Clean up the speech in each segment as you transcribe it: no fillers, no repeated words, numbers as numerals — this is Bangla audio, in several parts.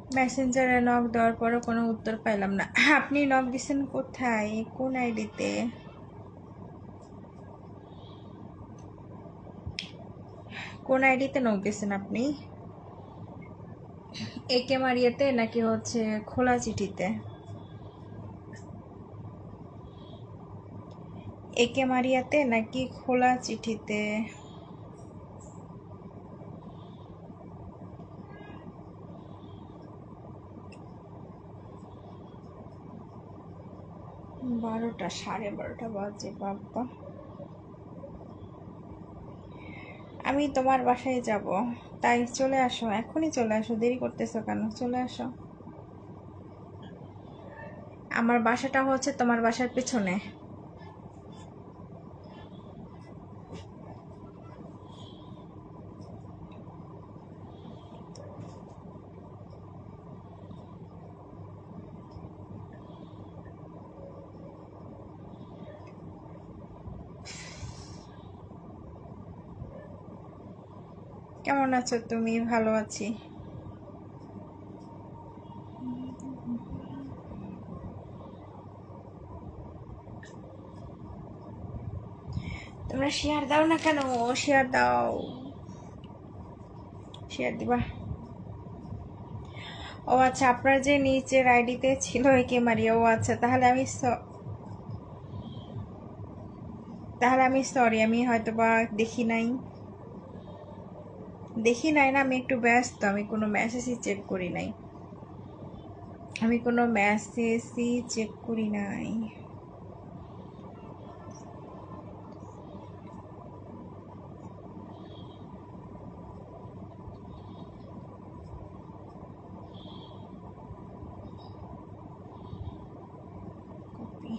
মেসেঞ্জারে নক দেওয়ার পরও কোনো উত্তর পাইলাম না। আপনি নক দিছেন কোথায়, কোন আইডিতে? কোন আইডিতে নক দিছেন আপনি? একে মারিয়াতে নাকি হচ্ছে খোলা চিঠিতে? একে মারিয়াতে নাকি খোলা চিঠিতে? বারোটা, 12:30 বাজে বাবা। আমি তোমার বাসায় যাব, তাই চলে আসো, এখনই চলে আসো, দেরি করতেছো কেন? চলে আসো। আমার বাসাটা হচ্ছে তোমার বাসার পেছনে। কেমন আছো তুমি? ভালো আছি। তোমরা শেয়ার দাও না কেন? শেয়ার দাও, শেয়ার দিবা। ও আচ্ছা, আপনার যে নিচের আইডিতে ছিল একে মারিয়া, ও আচ্ছা, তাহলে আমি সরি, আমি হয়তো বা দেখি নাই। না, আমি একটু ব্যস্ত, আমি কোনো মেসেজই চেক করি নাই। কপি।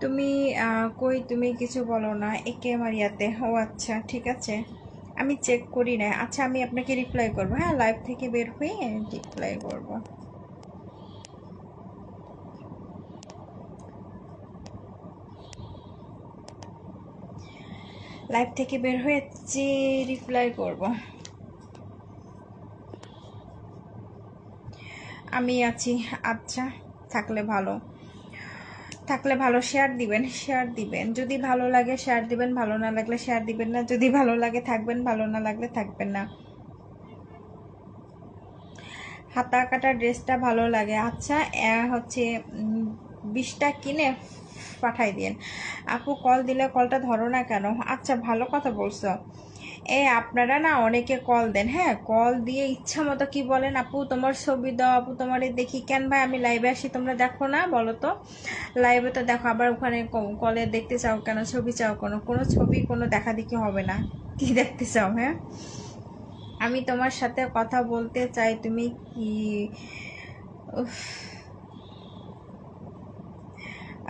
তুমি কই, তুমি কিছু বলো না। একে মারিয়াতে, ও আচ্ছা, ঠিক আছে, আমি চেক করি না। আচ্ছা, আমি আপনাকে রিপ্লাই করবো, হ্যাঁ, লাইভ থেকে বের হয়ে রিপ্লাই করব। লাইভ থেকে বের হয়ে যে রিপ্লাই করব। আমি আছি। আচ্ছা, থাকলে ভালো, শেয়ার দিবেন, যদি ভালো লাগে শেয়ার দিবেন, ভালো না লাগলে শেয়ার দিবেন না। যদি ভালো লাগে থাকবেন, ভালো না লাগলে থাকবেন না। হাতা কাটা ড্রেসটা ভালো লাগে। আচ্ছা, হচ্ছে 20টা কিনে পাঠাই দিন। আপু কল দিলে কলটা ধরো না কেন? আচ্ছা, ভালো কথা বলছো। আপনারা না অনেকে কল দেন, হ্যাঁ, কল দিয়ে ইচ্ছা মতো কি বলেন, আপু তোমার ছবি দাও, আপু তোমার দেখি। কেন ভাই, আমি লাইভে আসি, তোমরা দেখো না? বলো তো, লাইভে তো দেখো, আবার ওখানে কলে দেখতে চাও কেন? ছবি চাও কেন? কোনো ছবি কোনো দেখা দেখি হবে না। কি দেখতে চাও? হ্যাঁ, আমি তোমার সাথে কথা বলতে চাই, তুমি কি? উফ,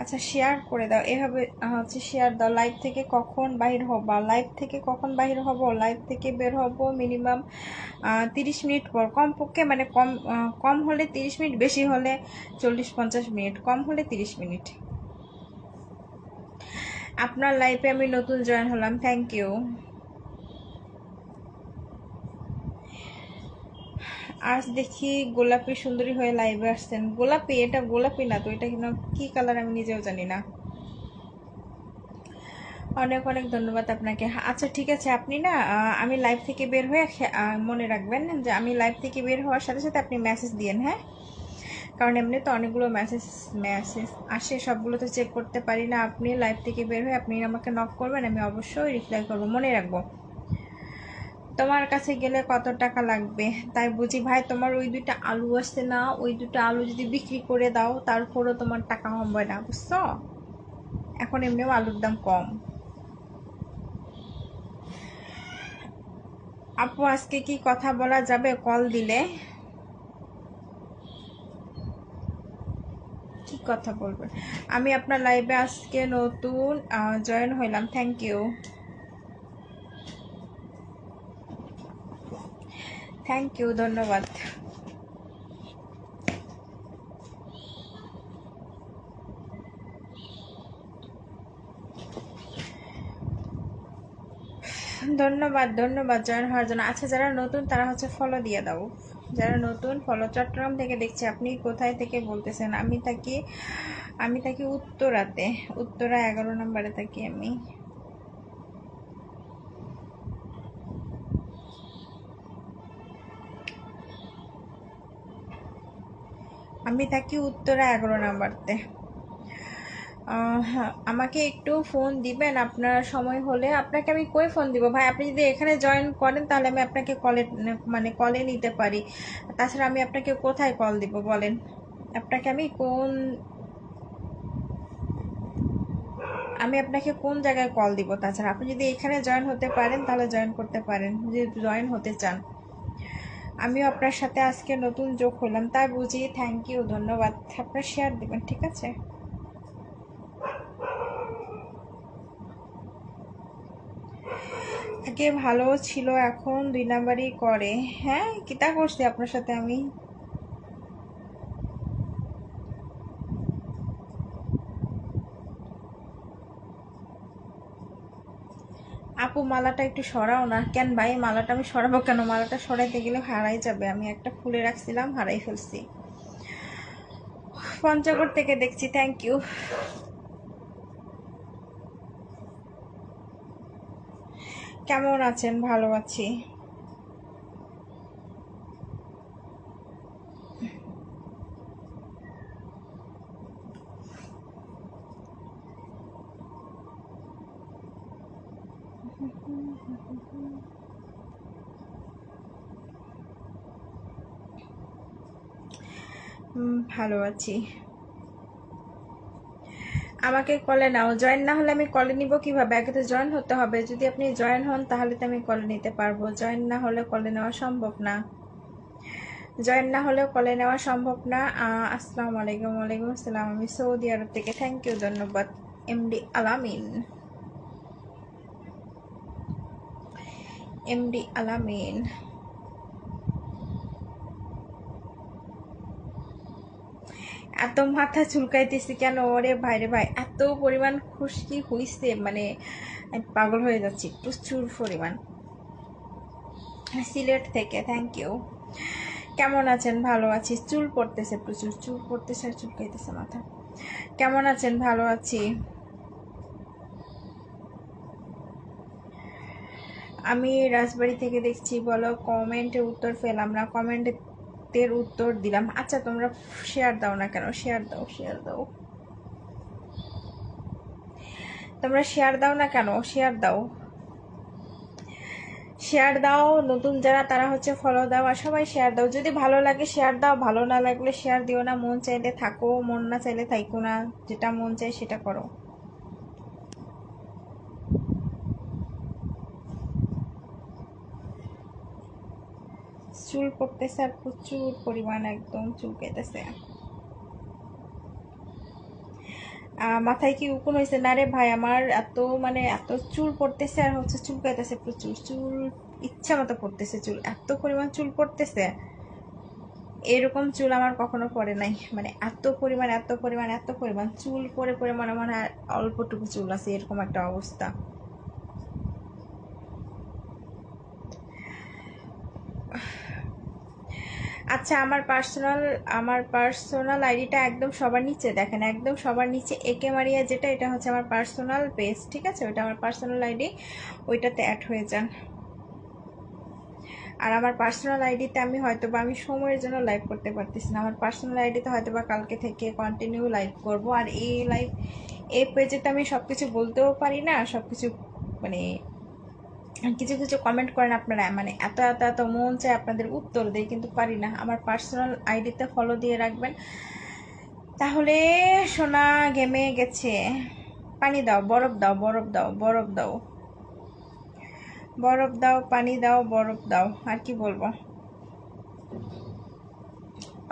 আচ্ছা, শেয়ার করে দাও, এভাবে হচ্ছে শেয়ার দাও। লাইভ থেকে কখন বাহির হবা? লাইভ থেকে বের হব মিনিমাম 30 মিনিট পর, কমপক্ষে, মানে কম হলে 30 মিনিট, বেশি হলে 40-50 মিনিট, কম হলে 30 মিনিট। আপনার লাইফে আমি নতুন জয়েন হলাম, থ্যাংক ইউ। আজ দেখি গোলাপি সুন্দরী হয়ে লাইভে আসছেন। গোলাপি? এটা গোলাপি না তো, এটা কি কালার আমি নিজেও জানি না। অনেক অনেক ধন্যবাদ আপনাকে। আচ্ছা, ঠিক আছে, আপনি না আমি লাইভ থেকে বের হয়ে মনে রাখবেন যে আমি লাইভ থেকে বের হওয়ার সাথে সাথে আপনি মেসেজ দিয়েন, হ্যাঁ, কারণ এমনি তো অনেকগুলো মেসেজ মেসেজ আসে, সবগুলো তো চেক করতে পারি না। আপনি লাইভ থেকে বের হয়ে আপনি আমাকে নক করবেন, আমি অবশ্যই রিপ্লাই করব, মনে রাখবো। তোমার কাছে গেলে কত টাকা লাগবে? তাই বুঝি ভাই, তোমার ওই 2টা আলু আসছে না, ওই 2টা আলু যদি বিক্রি করে দাও তারপরও তোমার টাকা হবে না, বুঝছো? এখন এমনিও আলুর দাম কম। আপু আজকে কি কথা বলা যাবে কল দিলে? কি কথা বলবেন? আমি আপনার লাইভে আজকে নতুন জয়েন হইলাম, থ্যাংক ইউ। ধন্যবাদ। ধন্যবাদ ধন্যবাদ জয়েন হওয়ার জন্য। আচ্ছা যারা নতুন তারা হচ্ছে ফলো দিয়ে দাও, যারা নতুন ফলো। চট্টগ্রাম থেকে দেখছি। আপনি কোথায় থেকে বলতেছেন? আমি থাকি উত্তরাতে, উত্তরা 11 নম্বরে থাকি আমি। আমি থাকি উত্তরা 11 নম্বরতে। হ্যাঁ, আমাকে একটু ফোন দিবেন আপনার সময় হলে। আপনাকে আমি কই ফোন দিব ভাই? আপনি যদি এখানে জয়েন করেন তাহলে আমি আপনাকে কলে নিতে পারি। তাছাড়া আমি আপনাকে কোথায় কল দিব বলেন? আপনাকে আমি আপনাকে কোন জায়গায় কল দিব? তাছাড়া আপনি যদি এখানে জয়েন হতে পারেন তাহলে জয়েন করতে পারেন, যদি জয়েন হতে চান। আমিও আপনার সাথে আজকে নতুন যোগ হলাম তাই বুঝি। থ্যাংক ইউ, ধন্যবাদ। আপনার শেয়ার দিবেন, ঠিক আছে? আগে ভালো ছিল, এখন 2 নাম্বারই করে। হ্যাঁ, কিতা করছি আপনার সাথে আমি? আপু মালাটা একটু সরাও না। কেন ভাই, মালাটা আমি সরাবো কেন? মালাটা সরাইতে গেলে হারাই যাবে। আমি একটা খুলে রাখছিলাম, হারাই ফেলছি। পঞ্চগড় থেকে দেখছি, থ্যাংক ইউ। কেমন আছেন? ভালো আছি। ভালো আছি। আমাকে কলে নাও। জয়েন না হলে আমি কলে নিব কিভাবে? আগে তো জয়েন হতে হবে। যদি আপনি জয়েন হন তাহলে তো আমি কলে নিতে পারবো। জয়েন না হলে কলে নেওয়া সম্ভব না। জয়েন না হলেও কলে নেওয়া সম্ভব না। আসসালামু আলাইকুম। ওয়ালাইকুম আসসালাম। আমি সৌদি আরব থেকে। থ্যাংক ইউ, ধন্যবাদ। এমডি আলামিন, এমডি আলামিন। এত মাথা চুলকাইতেছি কেন? ওরে ভাই রে ভাই, এত পরিমাণ খুশকি হইছে, মানে আমি পাগল হয়ে যাচ্ছি। প্রচুর পরিমাণ। সিলেট থেকে, থ্যাংক ইউ। কেমন আছেন? ভালো আছি। চুল পড়তেছে, প্রচুর চুল পড়তেছে আর চুলকাইতেছে মাথা। কেমন আছেন? ভালো আছি। আমি রাজবাড়ি থেকে দেখছি। বলো। কমেন্টের উত্তর পেলাম না। কমেন্টের উত্তর দিলাম। আচ্ছা তোমরা শেয়ার দাও না কেন? শেয়ার দাও, শেয়ার দাও। তোমরা শেয়ার দাও না কেন? শেয়ার দাও, শেয়ার দাও। নতুন যারা তারা হচ্ছে ফলো দাও, আর সবাই শেয়ার দাও। যদি ভালো লাগে শেয়ার দাও, ভালো না লাগলে শেয়ার দিও না। মন চাইলে থাকো, মন না চাইলে থাইকো না। যেটা মন চাই সেটা করো। চুল পড়তেছে আর প্রচুর পরিমাণ, একদম চুল কেটেছে। মাথায় কি উকুন হয়েছে? না রে ভাই, আমার এত মানে এত চুল পড়তেছে আর হচ্ছে চুল কেটেছে প্রচুর। চুল ইচ্ছা মতো পড়তেছে, চুল এত পরিমাণ চুল পড়তেছে। এরকম চুল আমার কখনো পড়ে নাই, মানে এত পরিমাণ এত পরিমাণ এত পরিমাণ চুল পরে পরে মনে মনে হয় অল্পটুকু চুল আছে, এরকম একটা অবস্থা। আচ্ছা, আমার পার্সোনাল আইডিটা একদম সবার নিচে দেখেন, একদম সবার নিচে একে মারিয়া যেটা, এটা হচ্ছে আমার পার্সোনাল পেজ, ঠিক আছে? ওইটা আমার পার্সোনাল আইডি, ওইটাতে অ্যাড হয়ে যান। আর আমার পার্সোনাল আইডিতে আমি সময়ের জন্য লাইভ করতে পারতেছি না। আমার পার্সোনাল আইডিতে হয়তোবা কালকে থেকে কন্টিনিউ লাইভ করব। আর এই পেজে তো আমি সব কিছু বলতেও পারি না, সব কিছু মানে কিছু কিছু কমেন্ট করেন আপনারা, মানে এত এত এত মন চায় আপনাদের উত্তর দেয়, কিন্তু পারি না। আমার পার্সোনাল আইডিতে ফলো দিয়ে রাখবেন, তাহলে সোনা ঘেমে গেছে। পানি দাও, বরফ দাও, বরফ দাও, বরফ দাও, বরফ দাও, পানি দাও, বরফ দাও। আর কি বলবো?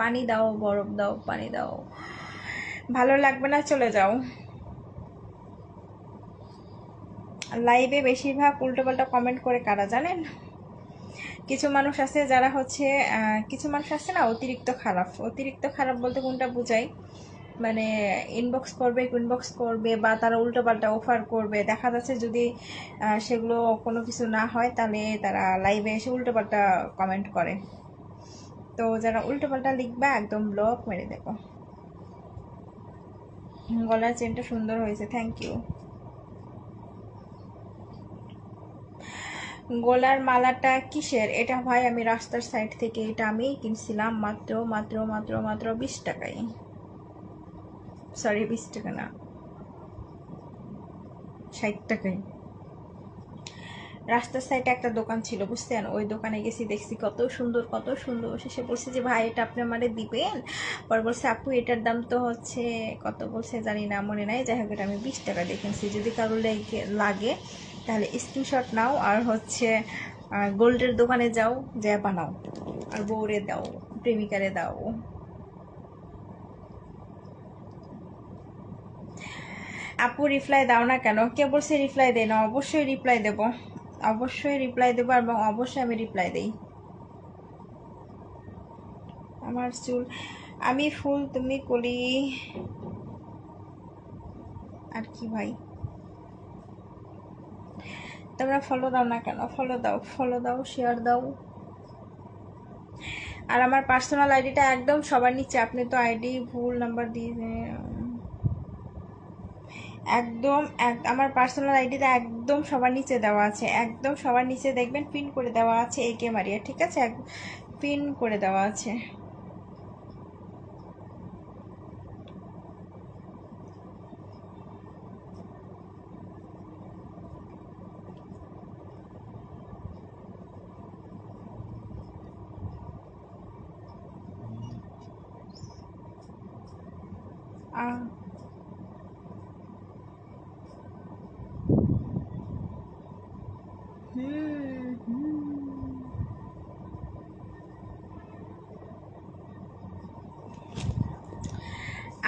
পানি দাও, বরফ দাও, পানি দাও। ভালো লাগবে না, চলে যাও। লাইভে বেশিরভাগ উল্টোপাল্টা কমেন্ট করে কারা জানেন? কিছু মানুষ আছে যারা হচ্ছে কিছু মানুষ আছে না, অতিরিক্ত খারাপ। অতিরিক্ত খারাপ বলতে কোনটা বুঝাই? মানে ইনবক্স করবে বা তারা উল্টোপাল্টা অফার করবে। দেখা যাচ্ছে যদি সেগুলো কোনো কিছু না হয় তাহলে তারা লাইভে এসে উল্টোপাল্টা কমেন্ট করে। তো যারা উল্টোপাল্টা লিখবা একদম ব্লক মেরে দেবো। গলার চেনটা সুন্দর হয়েছে, থ্যাংক ইউ। গলার মালাটা কিসের? এটা ভাই আমি রাস্তার সাইড থেকে এটা আমি কিনছিলাম মাত্র মাত্র মাত্র মাত্র 20 টাকায়। সরি 20 টাকা না, 60 টাকায়। রাস্তার সাইডে একটা দোকান ছিল বুঝছেন, ওই দোকানে গেছি, দেখছি কত সুন্দর কত সুন্দর। শেষে বলছে যে ভাই এটা আপনি আমারে দিবেন? পরে বলছে আপু এটার দাম তো হচ্ছে কত বলছে জানি না, মনে নাই। যাই হোক এটা আমি 20 টাকা দিয়ে কিনছি। যদি কারো লাগে তাহলে স্ক্রিনশট নাও আর হচ্ছে গোল্ডের দোকানে যাও, যা বানাও আর বউরে দাও, প্রেমিকারে দাও। আপু রিপ্লাই দাও না কেন? কে বলছে রিপ্লাই দেয় না? অবশ্যই রিপ্লাই দেব, অবশ্যই রিপ্লাই দেবো এবং অবশ্যই আমি রিপ্লাই দেই। আমার চুল, আমি ফুল তুমি কলি। আর কি ভাই, তোমরা ফলো দাও না কেন? ফলো দাও, ফলো দাও, শেয়ার দাও। আর আমার পার্সোনাল আইডিটা একদম সবার নিচে। আপনি তো আইডি ভুল নাম্বার দিয়ে একদম আমার পার্সোনাল আইডিটা একদম সবার নিচে দেওয়া আছে, একদম সবার নিচে দেখবেন পিন করে দেওয়া আছে একে মারিয়া, ঠিক আছে? পিন করে দেওয়া আছে।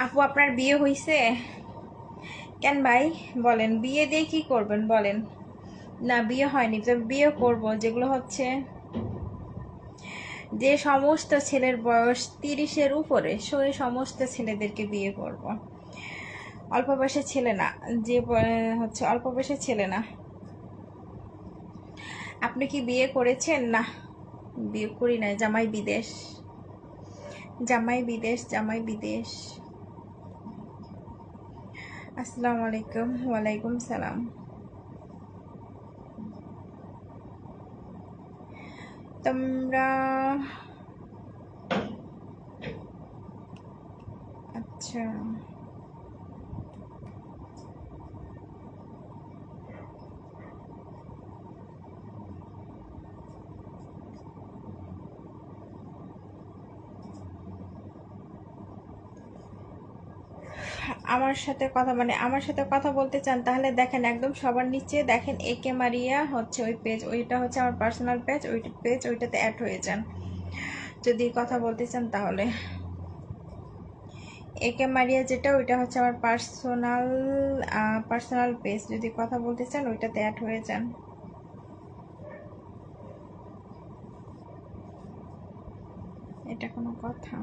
আপু আপনার বিয়ে হয়েছে? কেন ভাই বলেন, বিয়ে দিয়ে কি করবেন বলেন? না বিয়ে হয়নি, তবে বিয়ে করব। যেগুলো হচ্ছে যে সমস্ত ছেলের বয়স 30-এর উপরে, সেই সমস্ত ছেলেদেরকে বিয়ে করব। অল্প বয়সের ছেলে না, যে হচ্ছে অল্প বয়সের ছেলে না। আপনি কি বিয়ে করেছেন? না বিয়ে করি নাই, জামাই বিদেশ, জামাই বিদেশ, জামাই বিদেশ। আসসালামু আলাইকুম। ওয়ালাইকুম সালাম। তোমরা আচ্ছা আমার সাথে কথা মানে আমার সাথে কথা বলতে চান তাহলে দেখেন একদম সবার নিচে দেখেন একে মারিয়া হচ্ছে ওই পেজ, ওইটা হচ্ছে আমার পার্সোনাল পেজ, ওইটাতে অ্যাড হয়ে যান যদি কথা বলতে চান তাহলে। একে মারিয়া যেটা, ওইটা হচ্ছে আমার পার্সোনাল পেজ, যদি কথা বলতে চান ওইটাতে অ্যাড হয়ে যান। এটা কোনো কথা?